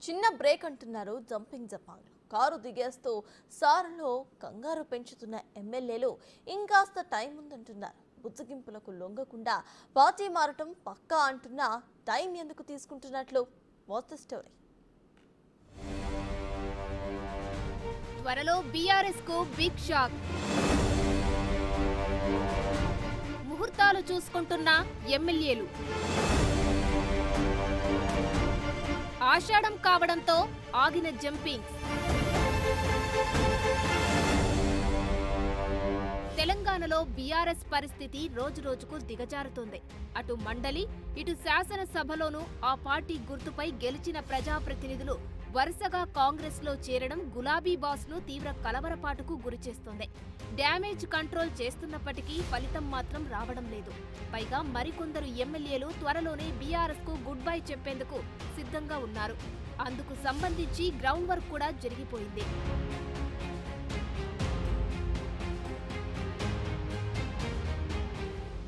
చిన్న బ్రేక్ అంటున్నారు jumping జపాంగ్. Car దిగేస్తూ సారులో కంగారు పెంచుతున్న ఎమ్మెల్యేలు ఇంకాస్త టైం ఉందంటున్నారు. బుజ్జగింపులకు లొంగకుండా పార్టీ మారటం పక్కా అంటున్న టైం ఎందుకు తీసుకుంటున్నట్లు వాట్స్ ది స్టోరీ. త్వరలో బీఆర్ఎస్ కు బిగ్ షాక్. ముహూర్తాలు చూసుకుంటున్న ఎమ్మెల్యేలు. ఆషాఢం కావడంతో ఆగిన జంపింగ్. తెలంగాణలో బీఆర్ఎస్ పరిస్థితి రోజురోజుకు దిగజారుతోంది. అటు మండలి ఇటు శాసనసభలోనూ ఆ పార్టీ గుర్తుపై గెలిచిన ప్రజాప్రతినిధులు వరుసగా కాంగ్రెస్ లో చేరడం గులాబీ బాస్ ను తీవ్ర కలవరపాటుకు గురిచేస్తోంది. డ్యామేజ్ కంట్రోల్ చేస్తున్నప్పటికీ ఫలితం మాత్రం రావడం లేదు. పైగా మరికొందరు ఎమ్మెల్యేలు త్వరలోనే బీఆర్ఎస్ కు గుడ్ బై చెప్పేందుకు సిద్ధంగా ఉన్నారు. అందుకు సంబంధించి గ్రౌండ్ వర్క్ కూడా జరిగిపోయింది.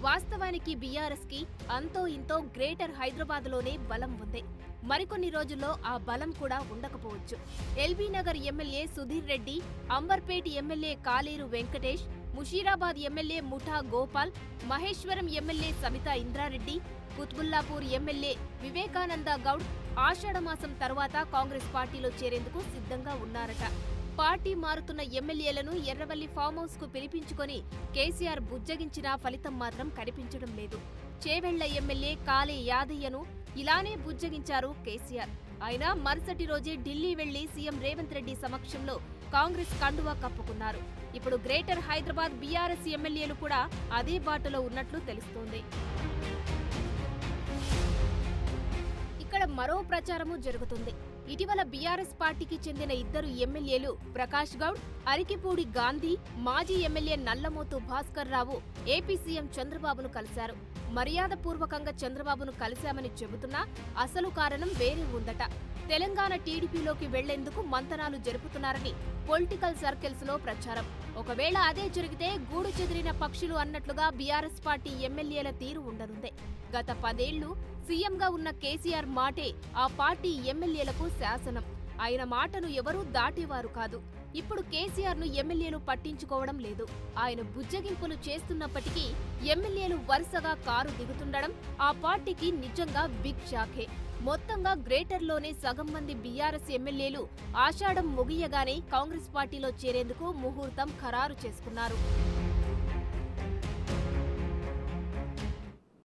వాస్తవానికి బీఆర్ఎస్ కి అంతో ఇంతో గ్రేటర్ హైదరాబాద్ లోనే బలం ఉంది. మరికొన్ని రోజుల్లో ఆ బలం కూడా ఉండకపోవచ్చు. LB Nagar MLA Sudheer Reddy, Amberpet MLA కాలేరు వెంకటేష్, ముషీరాబాద్ ఎమ్మెల్యే ముఠా గోపాల్, మహేశ్వరం ఎమ్మెల్యే సబితా ఇంద్రారెడ్డి, కుత్బుల్లాపూర్ ఎమ్మెల్యే వివేకానంద గౌడ్ ఆషాఢమాసం తర్వాత కాంగ్రెస్ పార్టీలో చేరేందుకు సిద్ధంగా ఉన్నారట. పార్టీ మారుతున్న ఎమ్మెల్యేలను ఎర్రవల్లి ఫామ్ హౌస్ కు పిలిపించుకొని కేసీఆర్ బుజ్జగించినా ఫలితం మాత్రం కనిపించడం లేదు. చేవెళ్ల ఎమ్మెల్యే కాలే యాదయ్యను ఇలానే బుజ్జగించారు కేసీఆర్. అయినా మరుసటి రోజే ఢిల్లీ వెళ్లి సీఎం రేవంత్ రెడ్డి సమక్షంలో కాంగ్రెస్ కండువా కప్పుకున్నారు. ఇప్పుడు గ్రేటర్ హైదరాబాద్ బీఆర్ఎస్ ఎమ్మెల్యేలు కూడా అదే బాటలో ఉన్నట్లు తెలుస్తోంది. ఇక్కడ మరో ప్రచారము జరుగుతుంది. ఇటీవల బీఆర్ఎస్ పార్టీకి చెందిన ఇద్దరు ఎమ్మెల్యేలు ప్రకాష్ గౌడ్, అరికిపూడి గాంధీ, మాజీ MLA Nallamothu Bhaskar Rao AP CM చంద్రబాబును కలిశారు. మర్యాదపూర్వకంగా చంద్రబాబును కలిశామని చెబుతున్నా అసలు కారణం వేరే ఉందట. తెలంగాణ టీడీపీలోకి వెళ్లేందుకు మంతనాలు జరుపుతున్నారని పొలిటికల్ సర్కిల్స్ లో ప్రచారం. ఒకవేళ అదే జరిగితే గూడు చెదిరిన పక్షులు అన్నట్లుగా బీఆర్ఎస్ పార్టీ ఎమ్మెల్యేల తీరు ఉండనుంది. గత 10 ఏళ్లు సీఎంగా ఉన్న కేసీఆర్ మాటే ఆ పార్టీ ఎమ్మెల్యేలకు శాసనం. ఆయన మాటను ఎవరూ దాటేవారు కాదు. ఇప్పుడు కేసీఆర్ ను ఎమ్మెల్యేలు పట్టించుకోవడం లేదు. ఆయన బుజ్జగింపులు చేస్తున్నప్పటికీ ఎమ్మెల్యేలు వరుసగా కారు దిగుతుండడం ఆ పార్టీకి నిజంగా బిగ్ షాకే. మొత్తంగా గ్రేటర్లోనే సగం మంది బీఆర్ఎస్ ఎమ్మెల్యేలు ఆషాఢం ముగియగానే కాంగ్రెస్ పార్టీలో చేరేందుకు ముహూర్తం ఖరారు చేసుకున్నారు.